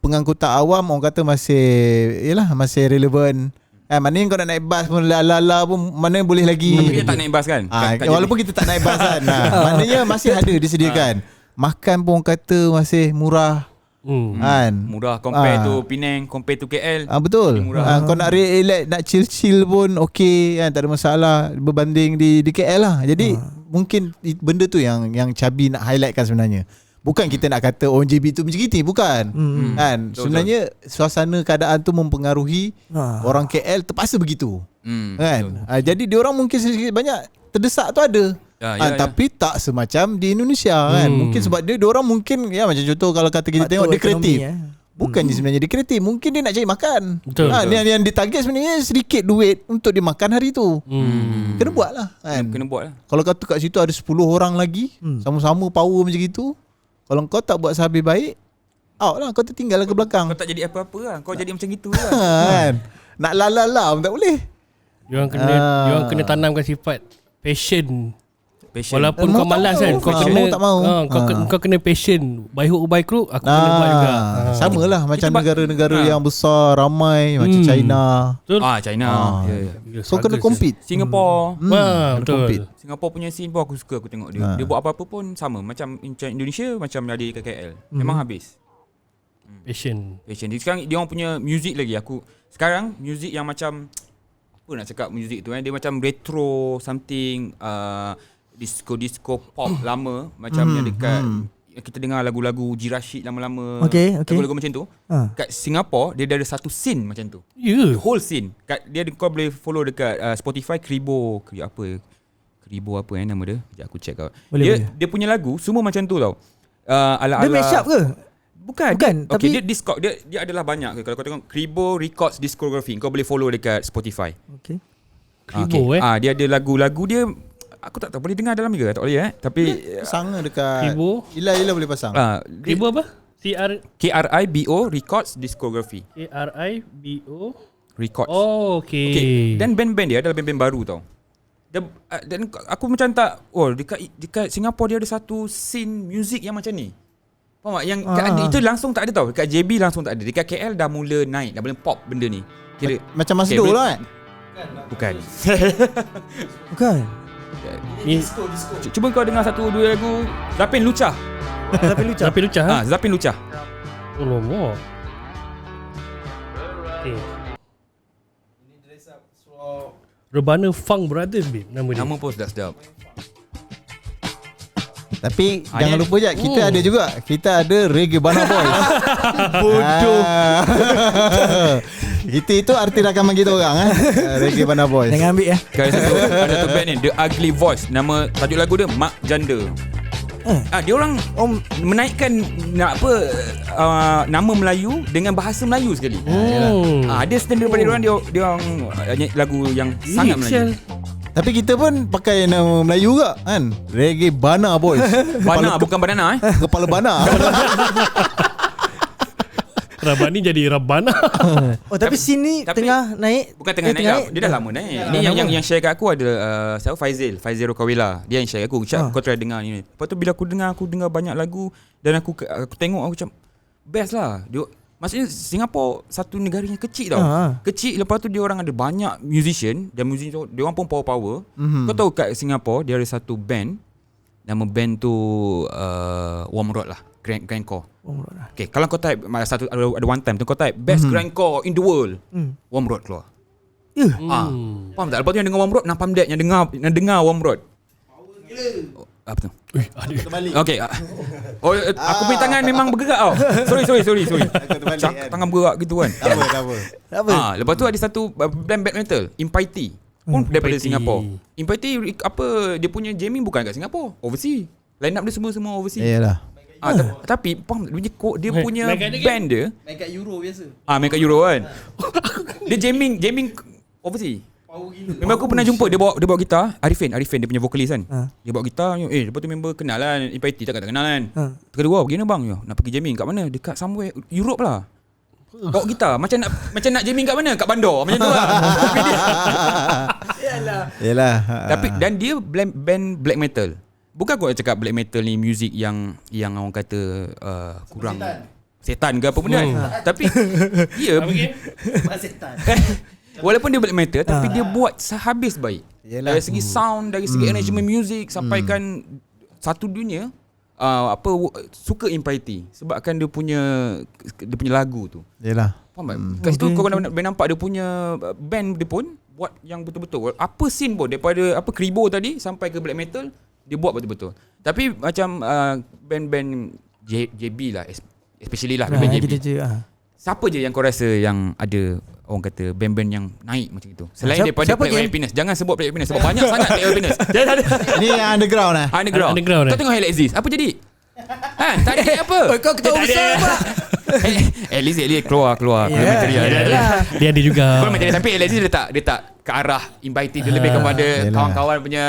Pengangkutan awam orang kata masih relevan. Mana kau nak naik bas pun lala pun mana boleh lagi.
Tapi kita tak naik bas kan?
Walaupun kita tak naik bas kan. Maknanya masih ada disediakan. Makan pun orang kata masih murah. Kan?
Murah compare to Penang, compare to KL.
Betul. Kau nak relax, nak chill pun okey kan, tak ada masalah berbanding di KL lah. Jadi mungkin benda tu yang Cabi nak highlightkan sebenarnya. Bukan kita nak kata ONJB tu menjigiti, bukan. Kan? Sebenarnya suasana keadaan tu mempengaruhi orang KL terpaksa begitu. Kan? Jadi diorang mungkin sedikit banyak terdesak tu ada. Tapi tak semacam di Indonesia kan. Mungkin sebab diorang mungkin macam contoh kalau kata kita tengok dia kreatif. Bukan je sebenarnya dia kreatif, mungkin dia nak cari makan.
Betul.
Yang ditarget sebenarnya sedikit duit untuk dia makan hari tu. Kena buat lah kan.
Kena buat lah.
Kalau kata kat situ ada 10 orang lagi sama-sama power macam itu, kalau kau tak buat sehabis baik, out lah, kau tertinggal ke belakang.
Kau tak jadi apa-apa lah. Kau jadi macam gitu lah.
Kan? Nak la pun tak boleh.
Diorang kena tanamkan sifat passion. Walaupun kau malas kan, kau kena
tak mau.
Kau kena passion. By hook or by crook, aku kena buat juga.
Sama lah macam negara-negara yang besar ramai macam China.
Betul?
China.
So kena compete.
Singapore.
Betul.
compete.
Singapore punya scene pun aku suka, aku tengok dia. Dia buat apa-apa pun sama. Macam Indonesia, macam ada kat KL. Memang habis.
Passion.
Sekarang dia orang punya music lagi. Sekarang music yang macam, apa nak cakap music tu dia macam retro something, disco pop lama macam yang dekat kita dengar lagu-lagu G Rashid lama-lama.
Okay.
Lagu-lagu macam tu. Kat Singapore dia ada satu scene macam tu.
Ya.
Whole scene. Kau boleh follow dekat Spotify Kribo apa nama dia? Sekejap aku check out. Dia punya lagu semua macam tu tau. Ala-ala
Dia mashup ke?
Bukan.
Tapi
Dia Discord dia adalah banyak. Kalau kau tengok Kribo Records Discography, kau boleh follow dekat Spotify.
Okay.
Kribo
Dia ada lagu-lagu dia. Aku tak tahu boleh dengar dalam ke tak boleh tapi
Pasang dekat
Kribo.
Ila boleh pasang.
Kribo apa?
KRIBO Records Discography.
KRIBO
Records.
Oh, okay.
Dan band-band dia adalah band-band baru tau. Dan aku macam tak, dekat Singapore dia ada satu scene music yang macam ni. Faham tak? Yang itu langsung tak ada tau. Dekat JB langsung tak ada. Dekat KL dah mula naik, dah mula pop benda ni. Kira
Macam Masdo lah kan.
Bukan. Cuba kau dengar satu dua lagu Zapin Lucah.
Zapin Lucah.
Zapin Lucah.
Oh, lama. Okay. Rebana Funk Brothers babe, nama dia.
Nama pun sedap-sedap.
Tapi jangan lupa je kita ada juga. Kita ada Reggae Bana Boys.
Bodoh.
Kita itu arti rakaman kita orang Reggae Bana Boys.
Jangan ambil ya.
Guys, ada satu band ni The Ugly Voice. Nama tajuk lagu dia Mak Janda. Dia orang menaikkan nama Melayu dengan bahasa Melayu sekali. Dia standard daripada dia orang nyanyi lagu yang sangat Melayu.
Tapi kita pun pakai nama Melayu juga kan. Reggae Bana Boys.
Bana bukan banana
Kepala Bana.
Rabani jadi Rabana.
Oh tapi sini tengah naik.
Bukan tengah naik. Dia dah lama naik. Ini yang share kat aku adalah siapa Faizil Rokawila. Dia yang share kat aku. Kau try dengar ni. Lepas tu bila aku dengar banyak lagu dan aku tengok aku macam best lah. Maksudnya Singapore satu negara yang kecil tau. Kecil, lepas tu dia orang ada banyak musician dan musician dia orang pun power. Kau tahu kat Singapore dia ada satu band. Nama band tu Warm Road lah. Grindcore. Okay, kalau kau type ada one time tu kau type best grindcore in the world. Warm Road keluar. Faham tak? Lepas tu yang dengar Warm Road nampak dek yang dengar Warm Road. Apa tu? Okay. Aku punya tangan memang bergerak tau. Sorry. Tangan bergerak gitu kan.
Tak apa.
Lepas tu ada satu band black metal, Impiety. Pun daripada Singapore. Impiety dia punya jamming bukan kat Singapore, overseas. Line up dia semua overseas.
Iyalah.
Tapi dia punya band dia
main kat Euro biasa.
main kat Euro kan. Dia jamming overseas. Memang aku pernah jumpa dia bawa gitar. Arifin dia punya vokalis kan. Dia bawa gitar, lepas tu member kenal lah Impiety, tak kenal kan. Kedua, bagaimana bang? Nak pergi jamming kat mana? Dekat somewhere Europe lah. Bawa gitar macam nak jamming kat mana? Kat bandar macam tu lah.
Yalah.
Tapi dan dia band black metal. Bukan aku nak cakap black metal ni music yang orang kata kurang setan ke apa benda kan. Tapi dia
setan.
walaupun dia black metal tapi dia buat sehabis baik. Dari segi sound, dari segi arrangement music, sampaikan satu dunia suka Impiety sebabkan dia punya lagu tu.
Yalah.
Faham tak? Kat situ kau boleh nampak dia punya band dia pun buat yang betul-betul. Apa scene pun daripada Kribo tadi sampai ke black metal dia buat betul-betul. Tapi macam band-band JB lah, especially lah band-band JB. Siapa je yang kau rasa yang ada orang kata band-band yang naik macam itu? Selain daripada Plague of Happiness. Jangan sebut Plague of Happiness sebab banyak sangat Plague of Happiness.
Ni yang underground lah.
Underground. Kau tengok Hell Exist, apa jadi? Tak ada apa.
Kau ketawa besar pak.
At least keluar material.
Dia ada juga.
Keluar material, tapi Hell Exist dia tak ke arah invited, dia lebih kepada kawan-kawan punya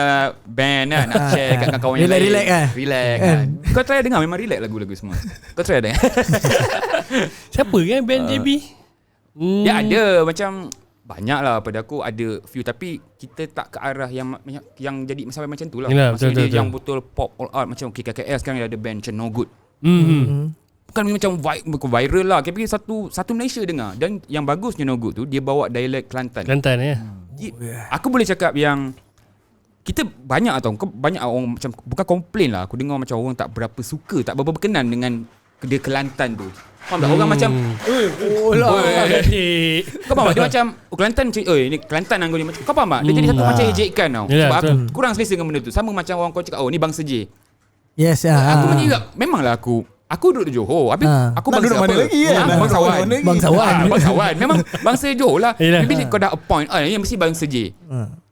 band kan, nak share kat kawan-kawan yang lain. Relax kan. Kau try dengar, memang relax lagu-lagu semua. Kau try dengar.
Siapa kan band JB?
Dia ada macam banyak lah pada aku, ada few, tapi kita tak ke arah yang jadi sampai macam tu lah.
Yalah,
maksudnya
betul.
yang betul pop all out macam KKL sekarang dia ada band macam No Good. Bukan macam viral lah, tapi satu Malaysia dengar. Dan yang bagusnya No Good tu dia bawa dialek Kelantan.
Ya.
Aku boleh cakap yang kita banyak orang macam bukan komplain lah, aku dengar macam orang tak berapa suka, tak berapa berkenan dengan dia Kelantan tu. Faham tak? Orang macam kau faham tak? Dia macam Kelantan macam ni Kelantan anggun ni. Kau faham tak? Dia jadi satu macam ejekan tau.
Yalah,
Sebab aku
betul.
kurang selesa dengan benda tu. Sama macam orang kau cakap ni bangsa J.
Yes.
Aku macam juga, memanglah aku duduk di Johor. Habis aku bangsa
duduk
apa?
mana lagi kan?
Bangsawan. Bangsawan. Memang bangsa Johor lah.
Yalah.
Tapi kau dah appoint yang mesti bangsa J.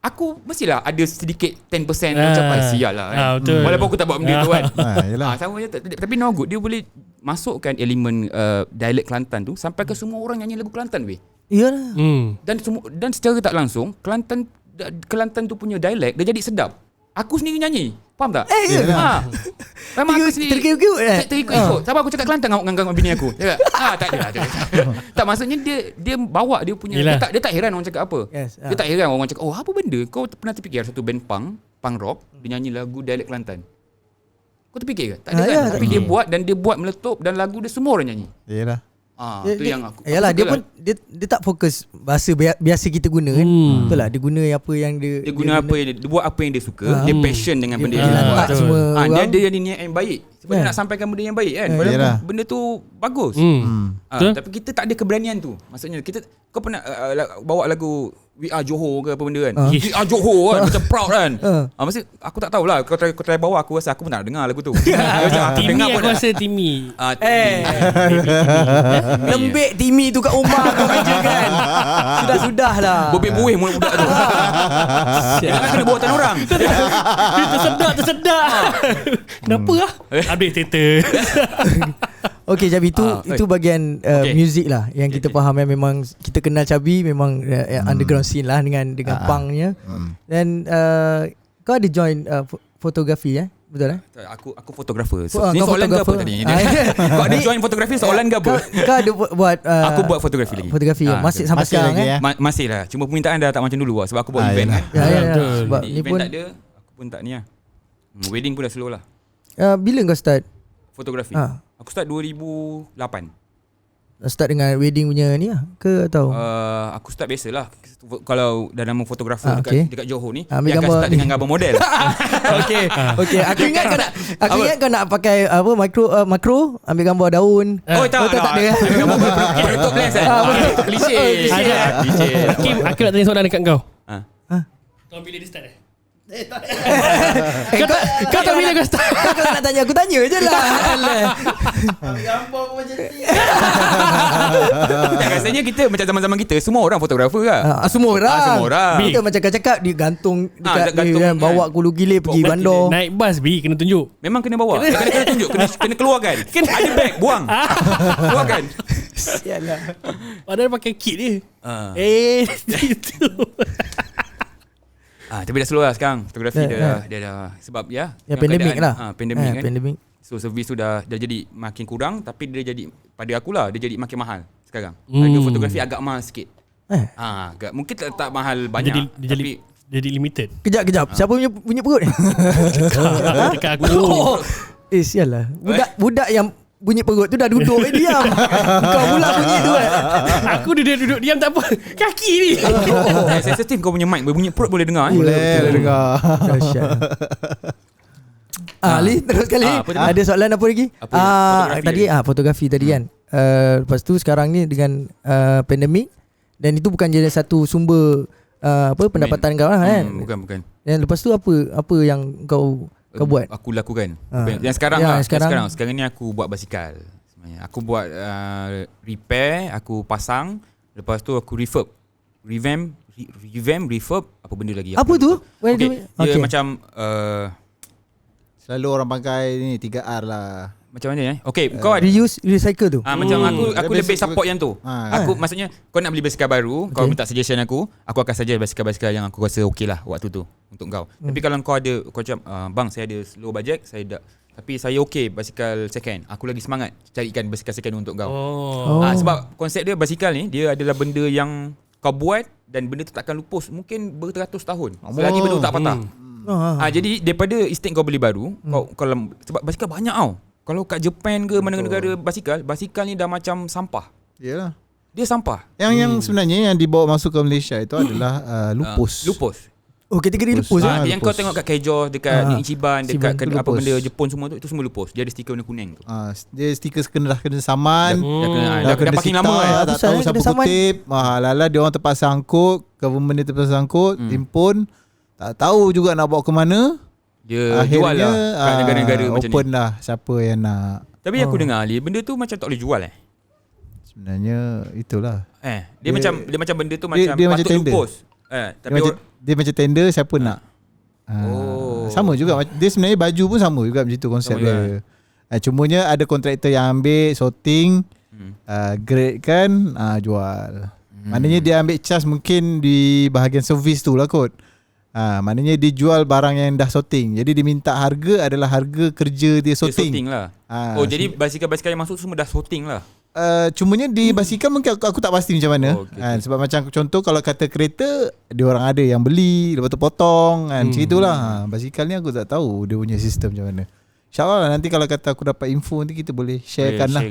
Aku mestilah ada sedikit 10% macam sial lah kan.
Betul.
Walaupun aku tak buat benda tu kan.
Yalah.
Sama je. Tapi No Good dia boleh masukkan elemen dialek Kelantan tu sampai ke semua orang nyanyi lagu Kelantan weh.
Iyalah.
Dan secara tak langsung Kelantan tu punya dialek dia jadi sedap. Aku sendiri nyanyi. Faham tak? Memang aku sendiri terikut. Sebab aku cakap Kelantan dengan bini aku. Cakap, tak ada. Tak, maksudnya dia bawa dia punya. Dia tak heran orang cakap apa.
Yes,
Dia tak heran orang cakap, apa benda? Kau pernah terfikir satu band punk rock dia nyanyi lagu dialek Kelantan? Kau terfikir ke? Tak ada kan? Tapi dia buat dan dia buat meletup dan lagu dia semua orang nyanyi.
Yalah.
Tu yang aku.
Yalah, dia pun dia tak fokus bahasa biasa kita guna kan. Betul lah, dia guna apa yang dia
guna apa yang dia buat, apa yang dia suka. Dia passion dengan benda yang dia
dia
buat.
lantak semua
Dia
orang.
ada yang niat yang baik. Sebab dia nak sampaikan benda yang baik kan. Padahal benda tu bagus. Tapi kita tak ada keberanian tu. Maksudnya kau pernah bawa lagu We Are Johor ke apa benda kan. We Are Johor kan, macam proud kan. Maksud aku tak tahulah, kau try bawa, aku rasa aku pun tak dengar lagu tu.
Timmy aku rasa Timmy.
Lembik Timmy tu kat rumah kau kerja kan. Sudah lah.
Bobek-buih mulut budak tu. Jangan kena buatan orang.
Tersedak. Kenapa lah? Habis teater.
Okay, Cabi, itu bagian music lah yang kita faham yang memang kita kenal Cabi memang underground scene lah dengan punknya. Dan kau ada join fotografi betul
Aku fotografer.
Kau
Ni soalan ke apa
fotografer.
tadi? Kau ada join fotografi soalan ke apa?
Kau ada buat
Aku buat fotografi lagi.
Fotografi masih sampai
Masih
sekarang
lagi,
Masih lah. Cuma permintaan dah tak macam dulu lah. Sebab aku buat event kan.
Sebab
Jadi
ni
event
pun
tak ada, aku pun tak ni lah. Wedding pun dah slow lah.
bila kau start?
Fotografi. Aku start 2008.
Start dengan wedding punya ni lah ke atau?
Aku start biasalah. Kalau dah nama fotografer dekat Johor ni,
ambil
dia akan
gambar
start dengan gambar model.
Okay. Aku ingat kau nak pakai apa makro ambil gambar daun.
Tak ada. Gambar berbentuk blast kan. Klise.
Aku nak tanya soalan dekat kau.
Kau bila dia start
Kau tahu bila kau start?
Kau nak tanya, aku tanya je lah.
Rasanya kita macam zaman-zaman kita, semua orang fotografer lah.
Semua orang. Kita macam kau cakap dia gantung dekat
gantung
dia, bawa Kuala Gile pergi bandar.
Naik bas kena tunjuk.
Memang kena bawa. Kena tunjuk, kena keluarkan. Ada beg, buang. Keluarkan.
Yalah.
Padahal pakai kit dia. Itu.
Tapi dah slow lah sekarang. Fotografi dia dah sebab
pandemik lah.
Pandemik kan.
Pandemik.
So servis tu dah jadi makin kurang, tapi dia jadi pada akulah dia jadi makin mahal sekarang. Harga fotografi agak mahal sikit. Mungkin tak mahal banyak
Jadi limited.
Kejap. Siapa punya perut ni?
Dekat aku.
Sialah. Budak yang bunyi perut tu dah duduk diam. Kau pula bunyi tu kan.
Aku duduk diam tak apa. Kaki ni.
Sensitif kau punya mic, bunyi perut boleh dengar.
Boleh dengar.
Ali terus kali. Ada soalan apa lagi? Fotografi tadi kan. Lepas tu sekarang ni dengan pandemik dan itu bukan jadi satu sumber pendapatan kau lah kan.
Bukan.
Dan lepas tu apa yang kau
kau buat?
Aku lakukan.
Ah.
Yang sekarang
Ya,
lah.
sekarang.
Sekarang ni aku buat basikal. Sebenarnya aku buat repair, aku pasang, lepas tu aku revamp, refurb, apa benda lagi?
Apa tu? Where
Okay.
do we-
Dia
okay.
macam
Selalu orang pakai ni 3R lah.
macam mana Okay, kau ada
Reuse, recycle tu.
macam aku
Dia
lebih
basic-
support yang tu. Aku maksudnya kau nak beli basikal baru, kau minta suggestion aku akan suggest basikal-basikal yang aku rasa okey lah waktu tu untuk kau. Tapi kalau kau ada kau macam bang saya ada low budget, saya dah tapi saya okey basikal second. Aku lagi semangat carikan basikal second untuk kau. Sebab konsep dia basikal ni dia adalah benda yang kau buat dan benda tu takkan lupus mungkin beratus tahun. Selagi benda tu tak patah. Jadi daripada instinct kau beli baru, kau kalau sebab basikal banyak tau. Kalau kat Japan ke mana negara basikal ni dah macam sampah.
Yalah.
Dia sampah.
Yang sebenarnya yang dibawa masuk ke Malaysia itu adalah lupus.
Lupus.
Oh, kategori lupus.
Yang kau tengok kat Kejos, dekat Ichiban, dekat
Ichiban tu
apa
lupus.
benda Jepun semua tu, itu semua lupus. Dia ada stiker warna kuning tu.
Dia stiker dah kena saman.
Dah kena parking lama kan.
Tak tahu siapa
kena saman.
kutip. Lala dia orang terpaksa angkut, government dia terpaksa angkut, timpun. Tak tahu juga nak bawa ke mana.
Dia jual
Akhirnya
lah kat negara-negara macam
open
ni.
lah siapa yang nak.
Tapi aku dengar Ali, benda tu macam tak boleh jual
Sebenarnya itulah.
Dia macam benda tu macam
dia macam
patut
tender.
lupus. Tapi
Dia macam tender siapa nak. Sama juga. Dia sebenarnya baju pun sama juga macam tu konsep
Sama
dia. Cumanya ada kontraktor yang ambil sorting, grade kan, jual. Maknanya dia ambil charge mungkin di bahagian servis tu lah kot. Maknanya dia jual barang yang dah sorting. Jadi dia minta harga adalah harga kerja dia
dia
sorting.
sorting lah. Jadi basikal-basikal yang masuk semua dah sorting lah.
Cumanya di basikal mungkin aku tak pasti macam mana. Sebab macam contoh kalau kata kereta, dia orang ada yang beli lepas tu potong kan, macam itulah. Basikal ni aku tak tahu dia punya sistem macam mana. InsyaAllah nanti kalau kata aku dapat info nanti kita boleh sharekan lah.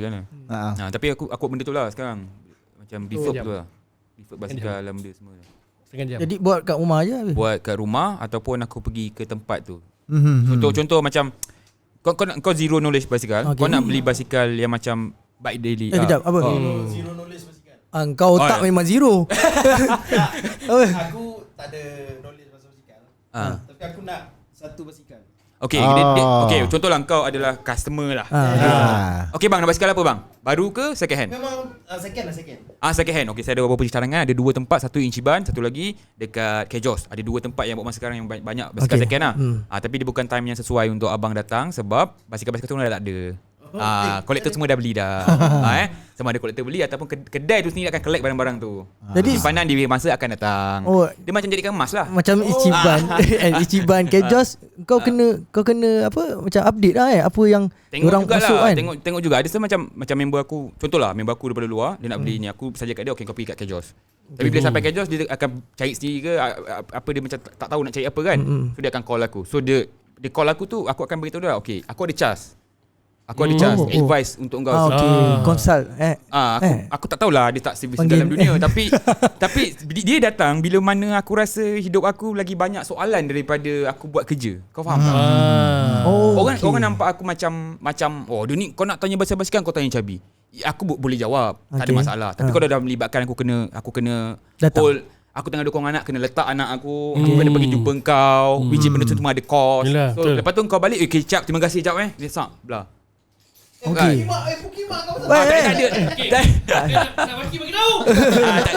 Tapi aku benda tu lah sekarang. Macam refurb tu lah. Refurb basikal dalam benda semua.
Setengah jam.
Jadi buat kat rumah je.
Buat kat rumah ataupun aku pergi ke tempat tu. Contoh macam kau zero knowledge basikal, kau nak beli basikal yang macam bike daily.
Kejap, apa?
Zero knowledge basikal.
Kau tak memang zero.
Aku tak ada knowledge pasal basikal. Tapi aku nak satu basikal.
Okay, contohlah kau adalah customer lah. Okay bang, nak basikal apa bang? Baru ke second hand?
Memang second lah second.
Second hand. Okay, saya ada beberapa cadangan. Ada 2 tempat, satu Ichiban, satu lagi dekat Kejos. Ada 2 tempat yang buat masa sekarang yang banyak basikal second lah. Tapi dia bukan time yang sesuai untuk abang datang sebab basikal-basikal tu dah tak ada. Kolektor semua dah beli dah. Sama ada kolektor beli ataupun kedai tu sendiri akan collect barang-barang tu.
Jadi
simpanan di masa akan datang. Dia macam jadikan emas lah.
Macam Ichiban, Ichiban Kejos, kau kena apa macam update lah apa yang
Tengok
orang masuk
lah,
kan.
Tengok juga. Ada macam member aku, contohlah member aku daripada luar, dia nak beli ni, aku saja kat dia, okay kau pergi kat Kejos. Tapi bila sampai Kejos dia akan cari sendiri ke apa, dia macam tak tahu nak cari apa kan. So dia akan call aku. So dia call aku tu, aku akan beritahu dia, okay aku ada charge. Aku ada charge advice untuk kau.
Consult.
Aku tak tahulah dia tak servis dalam dunia tapi dia datang bila mana aku rasa hidup aku lagi banyak soalan daripada aku buat kerja. Kau faham tak? Orang nampak aku macam dia ni kau nak tanya pasal basikal kau tanya Cabi. Aku boleh jawab, tak ada masalah. Tapi kalau dah melibatkan aku kena hold. Aku tengah dukung anak, kena letak anak aku, aku kena pergi jumpa kau, which benda tu semua ada cost. So lepas tu kau balik, okay Cap, terima kasih Cap dia sak belah.
Okay.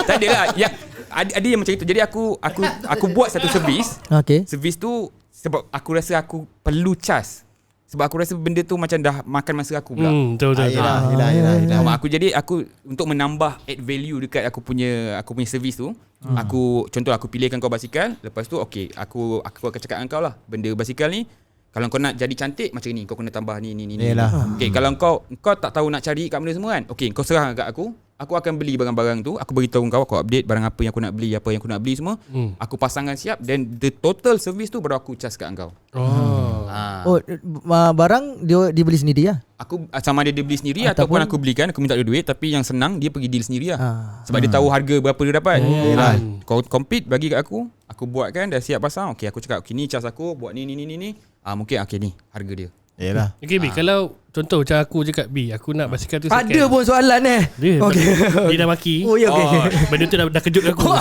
Tak ada lah. Ada yang macam itu. Jadi aku buat satu servis. Servis tu sebab aku rasa aku perlu charge. Sebab aku rasa benda tu macam dah makan masa aku pula.
Betul.
Yelah.
Aku untuk menambah add value dekat aku punya servis tu, contoh aku pilihkan kau basikal, lepas tu okay, aku akan cakap dengan kau lah, benda basikal ni kalau kau nak jadi cantik macam ni, kau kena tambah ni. Okay, kalau kau tak tahu nak cari kat mana semua kan, okay, kau serah kat aku akan beli barang-barang tu, aku beritahu kau, aku update barang apa yang aku nak beli, semua. Aku pasangkan siap, then the total service tu baru aku charge kat kau.
Barang dia beli sendiri lah.
Aku sama ada dia beli sendiri ataupun aku belikan, aku minta dia duit, tapi yang senang dia pergi deal sendiri lah. Sebab dia tahu harga berapa dia dapat. Kau compete bagi kat aku buatkan, dah siap pasang. Okay, aku cakap okay, ni charge aku buat ni. Mungkin okay, ni harga dia.
Yalah.
Okay B, kalau contoh macam aku je kat B, aku nak basikal tu second.
Ada pun soalan
Dia,
okay.
Dia dah maki. Benda tu dah kejut aku.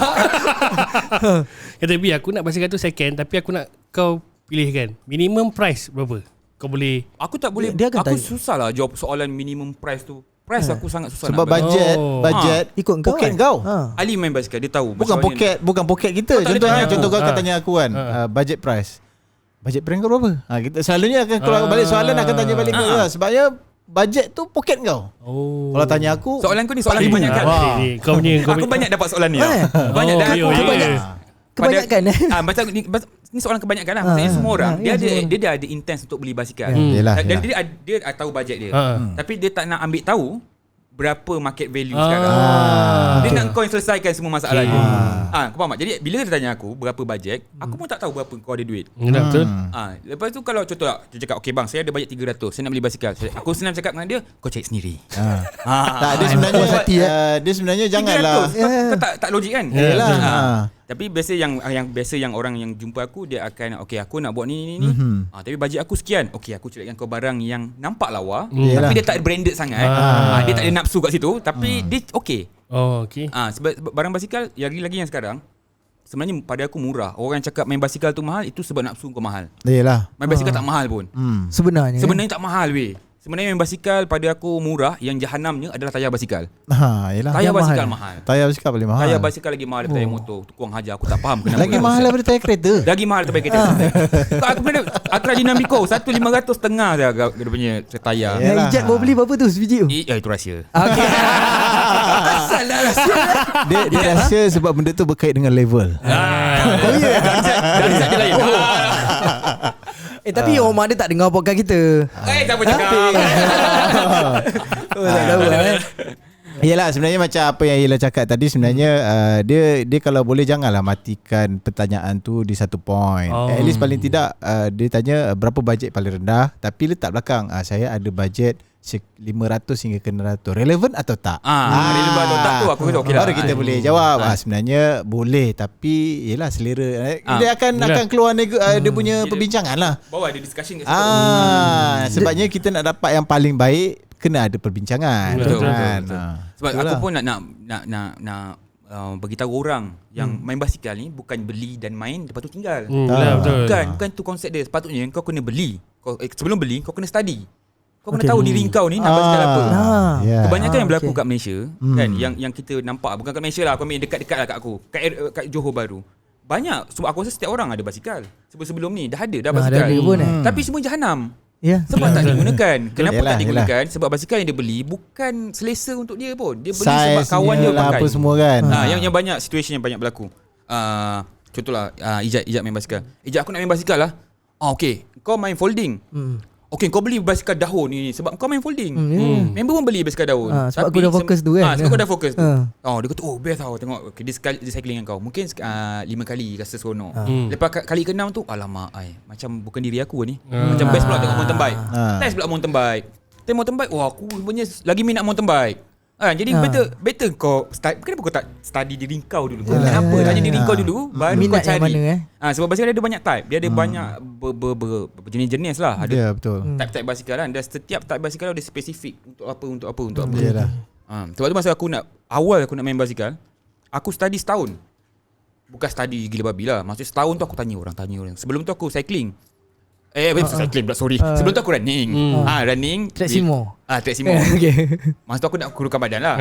Kata B, aku nak basikal tu second, tapi aku nak kau pilih kan, minimum price berapa kau boleh?
Aku tak boleh.
Dia akan
Aku
tanya.
susah lah jawab soalan minimum price tu. Price aku sangat susah
Sebab
nak bagi.
budget
Ikut kau
poket
kan?
kau.
Ali main basikal, dia tahu.
Bukan
macam mana
poket kita.
Kau tak boleh tanya aku.
Contoh kau akan tanya aku kan, budget price. Budget prank kau berapa? Kita selalunya akan keluar balik soalan akan tanya balik kau lah. Sebabnya budget tu poket kau.
Oh.
Kalau tanya aku
Soalan kau ni soalan
4,000.
kebanyakan.
Ni, kau punya
Aku banyak dapat soalan ni. Banyak
Oh,
dah.
yo,
Aku
yo,
banyak.
yo.
Kebanyakan
Macam ni soalan kebanyakan lah. Maksudnya semua orang dia dah ada intens untuk beli basikal.
Yelah,
Dan
yelah.
dia tahu bajet dia.
Ha.
Tapi dia tak nak ambil tahu berapa market value sekarang. Dia nak kau yang selesaikan semua masalah dia. Kau faham tak? Jadi bila dia tanya aku berapa bajet, aku pun tak tahu berapa kau ada duit.
Betul.
Lepas tu kalau contoh lah, dia cakap, okay bang, saya ada bajet 300, saya nak beli basikal. Aku senang cakap dengan dia, kau cari sendiri.
Tak, dia sebenarnya dia sebenarnya janganlah.
300, kau tak logik kan?
Yalah.
Tapi biasa yang orang yang jumpa aku, dia akan okay, aku nak buat ni. Tapi bajet aku sekian. Okay, aku carikan kau barang yang nampak lawa,
Yalah.
tapi dia tak branded sangat. Dia tak ada nafsu kat situ, tapi dia okay.
Oh, okay.
Sebab barang basikal lagi yang sekarang sebenarnya pada aku murah. Orang yang cakap main basikal tu mahal, itu sebab nafsu kau mahal.
Yalah.
Main basikal tak mahal pun.
Sebenarnya
Sebenarnya tak mahal weh. Sebenarnya main basikal pada aku murah. Yang jahanamnya adalah tayar basikal.
Yalah.
Tayar
Yang
basikal
mahal.
mahal.
Tayar basikal paling mahal.
Tayar basikal lagi mahal daripada tayar motor. Tukang hajar, aku tak faham kenapa.
Lagi mahal daripada tayar kereta.
Lagi mahal daripada kereta. Aku punya Atra Dinamico 1,500 setengah dia punya tayar.
Yang ijat bawa beli berapa tu sebiji tu?
Itu rahsia.
Okay.
Salah rahsia.
Dia rasa sebab benda tu berkait dengan level.
Oh ya. Dari sat dia lain.
Tapi Omar dia tak dengar podcast kita.
Siapa cakap?
Tak tahu lah.
Yalah, sebenarnya macam apa yang Ila cakap tadi, sebenarnya dia kalau boleh janganlah matikan pertanyaan tu di satu point. At least paling tidak dia tanya berapa bajet paling rendah, tapi letak belakang saya ada bajet 500 hingga ke 600. Relevan atau tak?
Relevan atau tak tu aku kata okey lah.
Baru kita boleh jawab. Sebenarnya boleh, tapi yalah selera. Dia akan keluar dia punya perbincangan lah.
Bawa ada discussion kat situ.
Sebabnya kita nak dapat yang paling baik, kena ada perbincangan.
Betul.
Kan?
Sebab
Itulah.
aku pun nak beritahu orang yang main basikal ni bukan beli dan main lepas tu tinggal.
Betul.
Bukan tu konsep dia. Sepatutnya kau kena beli. Sebelum beli kau kena study. Kau kena tahu diri kau ni nak basikal apa. Kebanyakan yang berlaku kat Malaysia kan, yang kita nampak, bukan kat Malaysia lah, aku ambil dekat-dekat lah kat aku, kat Johor Bahru. Banyak, sebab aku rasa setiap orang ada basikal. Sebelum ni dah ada basikal.
Dah ada pun,
Tapi semua jahanam.
Ya.
Sebab tak digunakan. Kenapa
Yalah,
tak digunakan? Sebab basikal yang dia beli bukan selesa untuk dia pun. Dia beli
Size
sebab kawan dia
lah,
pakai.
apa semua kan.
Yang banyak situasi yang banyak berlaku. Contohlah Ijat main basikal. Ijat, aku nak main basikal lah. Okay, kau main folding. Okay, kau beli basikal dahun ni sebab kau main folding. Member pun beli basikal dahun.
Sebab aku dah fokus tu kan.
Sebab kau dah fokus tu. Dia kata, best tau. Tengok, okay, dia cycling dengan kau. Mungkin 5 kali rasa seronok. Lepas kali ke-6 tu, alamak, macam bukan diri aku ni. Macam best pula tengok mountain bike. Test pula mountain bike. Tengok mountain bike, aku punya lagi minat mountain bike. Jadi better kau kenapa kau tak study diri kau dulu? Kenapa? Tanya diri kau dulu, baru
Minat
kau cari.
yang mana
Sebab basikal ada banyak type. Dia ada banyak berjenis-jenis lah. Ada
betul.
type basikal kan. Dan setiap type basikal ada spesifik untuk apa.
Yalah.
Sebab tu masa aku nak main basikal, aku study setahun. Bukan study gila babi lah. Maksudnya setahun tu aku tanya orang. Sebelum tu aku cycling. Cycling pula, sorry. Sebelum tu aku running. Running.
Track Simo.
Track Simo.
Okay.
Masa tu aku nak kuruskan badan lah.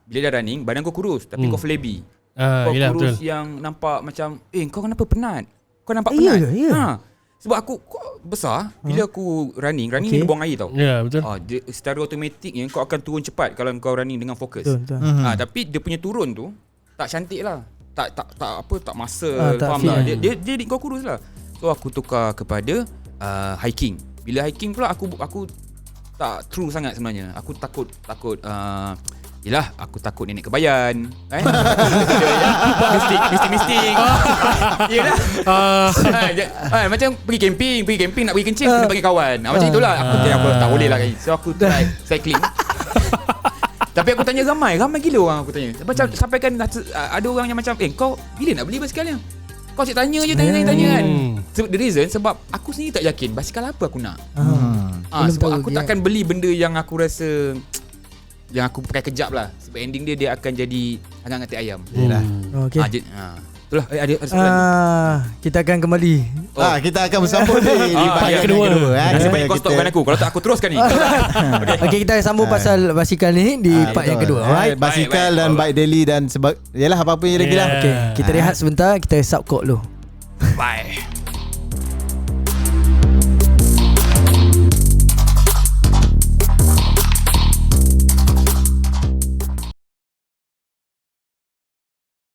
Bila dah running, badan kau kurus. Tapi kau flabby. Kau
yelah,
kurus
betul.
yang nampak macam, kau kenapa penat? Kau nampak penat?
Ya.
Sebab aku besar, bila aku running dia buang air tau.
Ya, betul.
Secara automatiknya kau akan turun cepat kalau kau running dengan fokus.
Betul.
Tapi dia punya turun tu tak cantik lah. Tak muscle,
tak
faham
fit.
tak? Dia kau kurus lah. So aku tukar kepada hiking. Bila hiking pula aku tak true sangat sebenarnya. Aku takut yelah, aku takut nenek kebayan. Mistik. Yelah. Macam pergi camping nak pergi kencing kena bagi kawan. Macam itulah. Aku tak boleh lah. So aku try cycling. Tapi aku tanya ramai gila orang aku tanya. Macam sampai kan ada orang yang macam, kau bila nak beli basikalnya? Kau asyik tanya je tanya kan. The reason sebab aku sendiri tak yakin basikal apa aku nak. Sebab aku takkan beli benda yang aku rasa yang aku pakai kejap lah. Sebab ending dia akan jadi agak ngati ayam.
Yalah.
Okay.
Itulah ada soalan.
Kita akan kembali.
Kita akan bersambung di part yang kedua.
Nasib baik kau stopkan aku. Kalau tak aku teruskan ni.
Okey, kita sambung pasal basikal ni di part yang kedua. Alright.
Basikal dan bike daily dan yalah apa-apa yang lagi lah.
Okey, kita rehat sebentar, kita sub kod dulu.
Bye.